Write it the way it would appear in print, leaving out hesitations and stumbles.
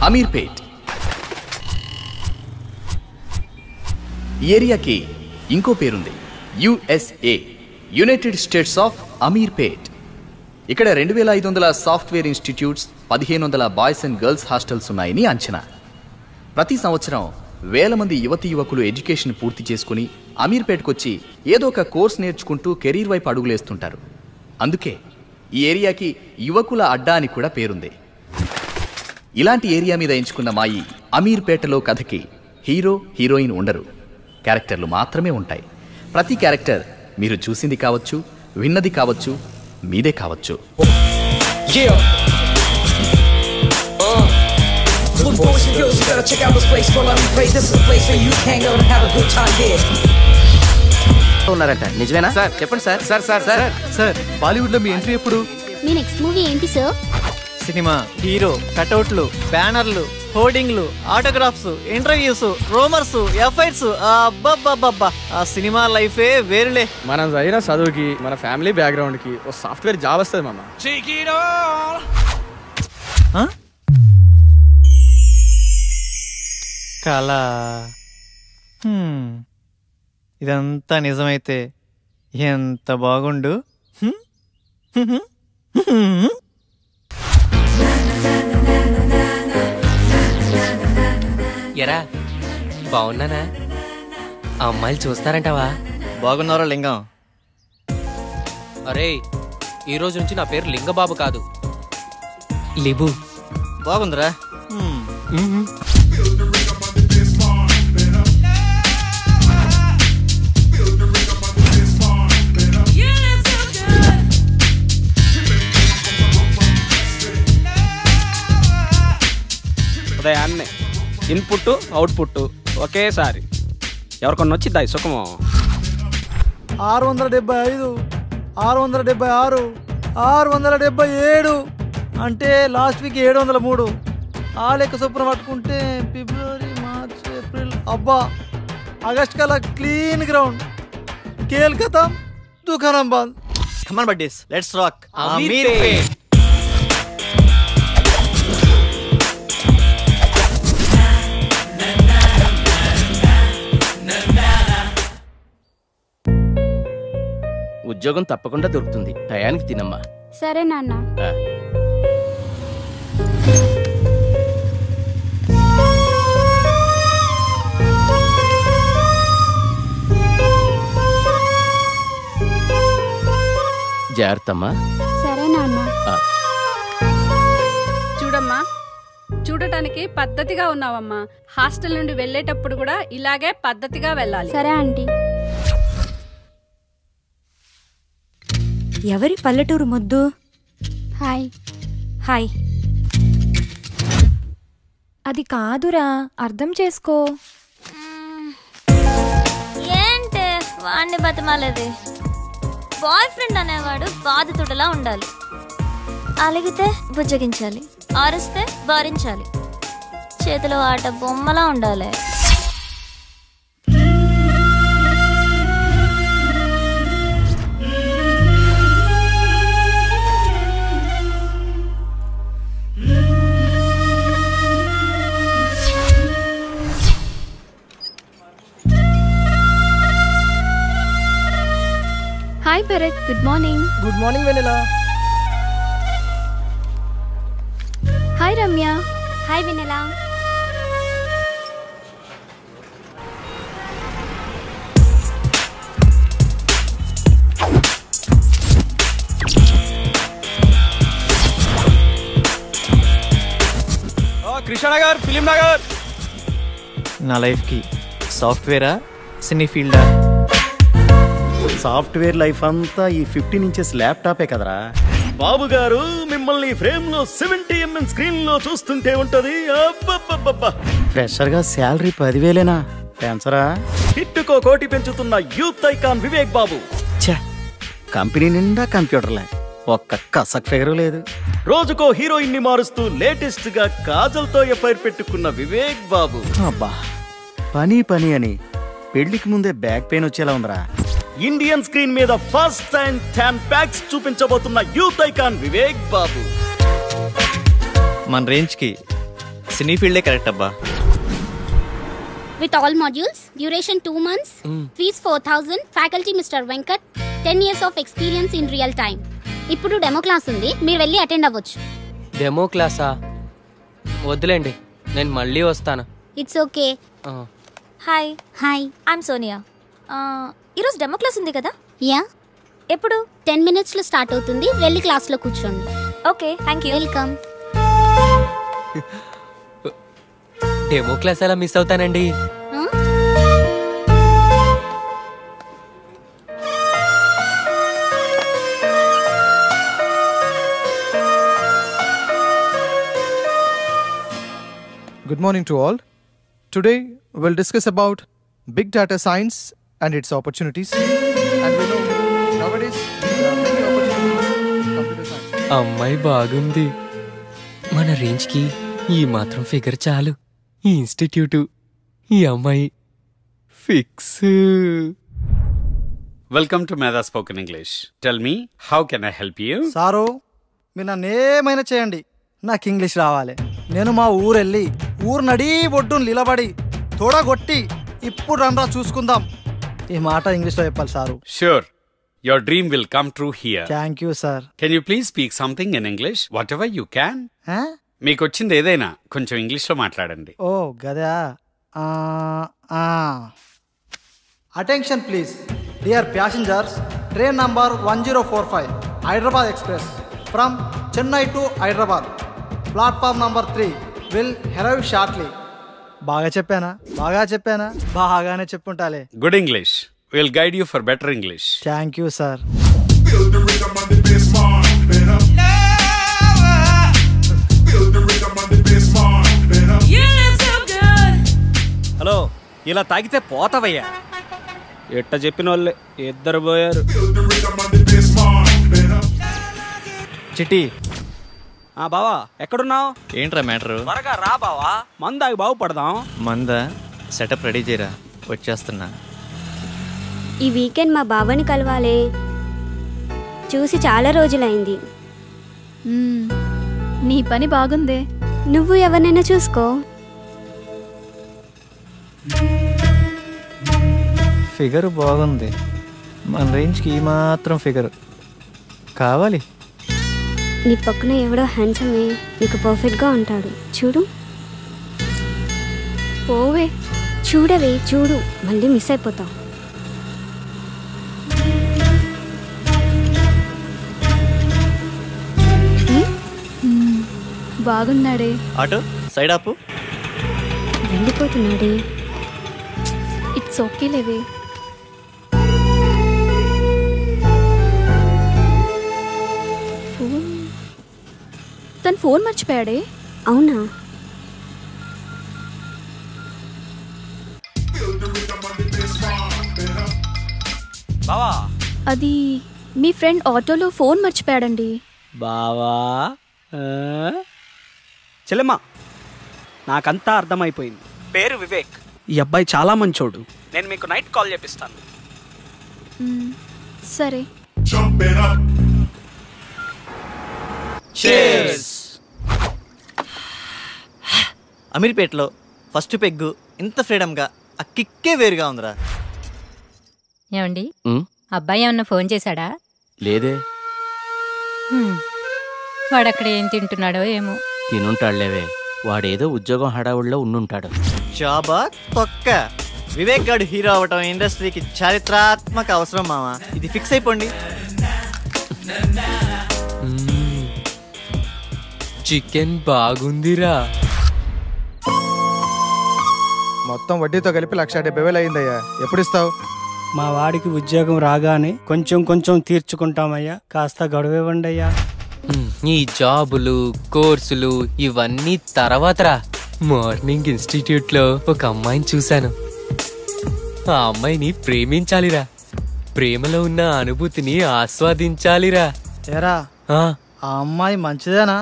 అమీర్పేట్. ఈ ఏరియాకి ఇంకో పేరుంది, USA, United states of Ameerpet. ఇక్కడ 2500 software institutes, 1500 boys and girls hostels ఉన్నాయని అంచనా. ప్రతి సంవత్సరం వేల మంది యువతీ యువకులు ఎడ్యుకేషన్ పూర్తి చేసుకుని అమీర్పేట్కొచ్చి ఏదో ఒక కోర్స్ నేర్చుకుంటూ కెరీర్ వైపు అడుగులేస్తుంటారు. అందుకే ఈ ఏరియాకి యువకుల అడ్డా అని కూడా పేరుంది. ఇలాంటి ఏరియా మీద ఎంచుకున్న మా ఈ అమీర్పేటలో కథకి హీరో హీరోయిన్ ఉండరు, క్యారెక్టర్లు మాత్రమే ఉంటాయి. ప్రతి క్యారెక్టర్ మీరు చూసింది కావచ్చు, విన్నది కావచ్చు, మీదే కావచ్చు. ఉన్నారంట, నిజమేనా సార్? చెప్పండి sir. Sir sir sir sir Bollywood లో మీ ఎంట్రీ ఎప్పుడు? మీ నెక్స్ట్ మూవీ ఏంటి సార్? సినిమా, హీరో, కటౌట్లు, బ్యానర్లు, హోర్డింగ్లు, ఆటోగ్రాఫ్స్, ఇంటర్వ్యూస్, రోమర్స్, ఎఫ్ఐఆర్స్, అబ్బబ్బబ్బబ్బా ఆ సినిమా లైఫే వేరులే. మనం చదివిన చదువుకి, మన ఫ్యామిలీ బ్యాక్గ్రౌండ్ కి ఓ సాఫ్ట్వేర్ జాబ్ వస్తుంది మామ. కళ. ఇదంతా నిజమైతే ఎంత బాగుండు. ఎరా బాగున్నానా? ఆ అమ్మాయిలు చూస్తారంటావా? బాగున్నారో లింగం? అరే ఈ రోజు నుంచి నా పేరు లింగబాబు కాదు, లిబు. బాగుందిరా. ఉదయాన్నే ఇన్పుట్ అవుట్పుట్ ఒకేసారి ఎవరికొన్న వచ్చి దాయి సుఖము. 675, 676, 677 అంటే లాస్ట్ వీక్ 703. ఆ లెక్క చొప్పున పట్టుకుంటే ఫిబ్రవరి, మార్చ్, ఏప్రిల్, అబ్బా ఆగస్ట్ కల్లా క్లీన్ గ్రౌండ్. కేల్కతా దుకాణం బంద్. కమాన్ బడ్డీస్, లెట్స్ రాక్ అమీర్పేట్. ఉద్యోగం తప్పకుండా దొరుకుతుంది, టయానికి తినమ్మా. సరే నాన్న. జాగ్రత్తమ్మా. సరే నాన్న. చూడమ్మా, చూడటానికి పద్ధతిగా ఉన్నావమ్మా. హాస్టల్ నుండి వెళ్ళేటప్పుడు కూడా ఇలాగే పద్ధతిగా వెళ్ళాలి. సరే ఆంటీ. ఎవరి పల్లెటూరు ముద్దు? హాయ్. హాయ్. అది కాదురా, అర్థం చేసుకో. ఏంటే వాడిని బతిమాలేది? బాయ్ ఫ్రెండ్ అనేవాడు బాధితుడిలా ఉండాలి. అలిగితే బుజ్జగించాలి, ఆరిస్తే భరించాలి, చేతిలో ఆట బొమ్మలా ఉండాలి. Hi Bharat, good morning. Good morning Vennela. Hi Ramya. Hi Vennela. Krishnanagar, Film Nagar. నా లైఫ్కి సాఫ్ట్వేరా, సినీ ఫీల్డా? సాఫ్ట్వేర్ లైఫ్ అంతా ఈ 15 ఇంచెస్ ల్యాప్టాపే కదరా. బాబు గారు మిమ్మల్ని ఫ్రేమ్ లో 70mm స్క్రీన్ లో చూస్తుంటే ఉంటది. ఫ్రెషర్ గా శాలరీ 10,000 పెంచరా? హిట్టుకో కోటి పెంచుతున్న యూత్ ఐకాన్ వివేక్ బాబు. కంపెనీ నిండా కంప్యూటర్లే, ఒక్క కసక్ ఫిగర్ లేదు. రోజుకో హీరోయిన్ ని మారుస్తూ లేటెస్ట్ గా కాజల్ తో ఎఫ్ఐఆర్ పెట్టుకున్న వివేక్ బాబు. అబ్బా పని పని అని పెళ్లికి ముందే బ్యాక్ పెయిన్ వచ్చేలా ఉందిరా. ఇండియన్ స్క్రీన్ మీద ఫస్ట్ టైం 10 ప్యాక్స్ చూపించబోతున్న యూత్ ఐకాన్ వివేక్ బాబు. మన రేంజ్ కి సినీ ఫీల్డే కరెక్ట్ అబ్బా. With all modules, duration 2 months, fees 4,000, faculty Mr. Venkat, 10 years of experience in real time. ఇప్పుడు డెమో క్లాస్ ఉంది, మీరు వెళ్ళి అటెండ్ అవ్వచ్చు. డెమో క్లాసా? వద్దులేండి, నేను మళ్ళీ వస్తాను. It's okay. Hi hi, I'm Sonia. ఈరోజు డెమో క్లాస్ ఉంది కదా? యా. ఎప్పుడు? 10 minutesలో స్టార్ట్ అవుతుంది, వెళ్ళి క్లాస్లో కూర్చోండి. Okay, thank you. Welcome. Demo class ఎలా మిస్ అవుతానండి? Good morning to all. Today we'll discuss about big data science and its opportunities. And we know nowadays there are many opportunities in computer science. అమ్మాయి బాగుంది, మన రేంజ్కి ఈ మాత్రం figure చాలు. ఈ ఇన్స్టిట్యూట్, ఈ అమ్మాయి ఫిక్స్. వెల్కమ్ టు మేధా spoken English. Tell me, how can I help you? Sir, మీరు నన్ను ఏమైనా చేయండి, నాకు ఇంగ్లీష్ రావాలి. నేను మా ఊరెళ్ళి ఊరు నడీ బొడ్డును నిలబడి తోడగొట్టి ఇప్పుడు రండ్రా చూసుకుందాం ఈ మాట ఇంగ్లీష్లో చెప్పాలి sir. Sure. Your dream will come true here. Thank you sir. Can you please speak something in English? Whatever you can. మీకు వచ్చింది ఏదైనా కొంచెం ఇంగ్లీష్లో మాట్లాడండి. ఓ గదా. Attention please dear passengers, train number 1045 Hyderabad express from Chennai to Hyderabad, platform number 3 will arrive shortly. బాగా చెప్పానా? బాగానే చెప్పుంటాలే. Good English. We'll guide you for better English. Thank you sir. Hello, ఇలా తాగితే పోతావయ్యా. ఎట్ట చెప్పిన వాళ్ళే ఇద్దరు పోయారు. చిట్టి, బావా ఎక్కడున్నావు? ఏంట్రా మ్యాటరు? త్వరగా రా బావా, మందాగి బాగుపడదాం. మందా? సెటప్ రెడీ చేయరా, వచ్చేస్తున్నా. ఈ వీకెండ్ మా బాబాని కలవాలే, చూసి చాలా రోజులైంది. నీ పని బాగుందే. నువ్వు ఎవరినైనా చూసుకో. ఫిగర్ బాగుంది, మన రేంజ్కి ఈ మాత్రం ఫిగర్ కావాలి. నీ పక్కన ఎవడో హ్యాండ్సమే నీకు పర్ఫెక్ట్గా ఉంటాడు, చూడు. పోవే, చూడవే, చూడు, మళ్ళీ మిస్ అయిపోతావు. బాగున్నాడే. ఆటో సైడ్ ఆపు. వెళ్ళిపోతున్నాడే. ఇట్స్ ఓకే లేవే. తను ఫోన్ మర్చిపోయాడే. అవునా? బావా, అది మీ ఫ్రెండ్ ఆటోలో ఫోన్ మర్చిపోయాడండి. బావా చెల్లెమ్మా, నాకంతా అర్థమైపోయింది. పేరు వివేక్, ఈ అబ్బాయి చాలా మంచోడు. నేను మీకు నైట్ కాల్ చేపిస్తాను. సరే. అమీర్పేటలో ఫస్ట్ పెగ్గు ఇంత ఫ్రీడమ్గా ఆ కిక్కే వేరుగా ఉందిరా. ఏమండి, అబ్బాయి ఏమన్నా ఫోన్ చేశాడా? లేదే. వాడక్కడ ఏం తింటున్నాడో ఏమో. తినుంటాడులేవే, వాడేదో ఉద్యోగం హడావుడిలో ఉండుంటాడు. జాబా తొక్క. వివేక్ గాడు హీరో అవటం ఇండస్ట్రీకి చారిత్రాత్మక అవసరం మావా, ఇది ఫిక్స్ అయిపోండి. చికెన్ బాగుందిరా. మొత్తం వడ్డీతో కలిపి 1,70,000 అయిందయ్యా. ఎప్పుడు ఇస్తావు? మా వాడికి ఉద్యోగం రాగానే కొంచెం కొంచెం తీర్చుకుంటామయ్యా, కాస్త గడువివ్వండి అయ్యా. ఈ జాబులు, కోర్సులు ఇవన్నీ తర్వాతరా. మార్నింగ్ ఇన్స్టిట్యూట్లో ఒక అమ్మాయిని చూశాను. ఆ అమ్మాయిని ప్రేమించాలిరా, ప్రేమలో ఉన్న అనుభూతిని ఆస్వాదించాలిరా. ఏరా, ఆ అమ్మాయి మంచిదేనా?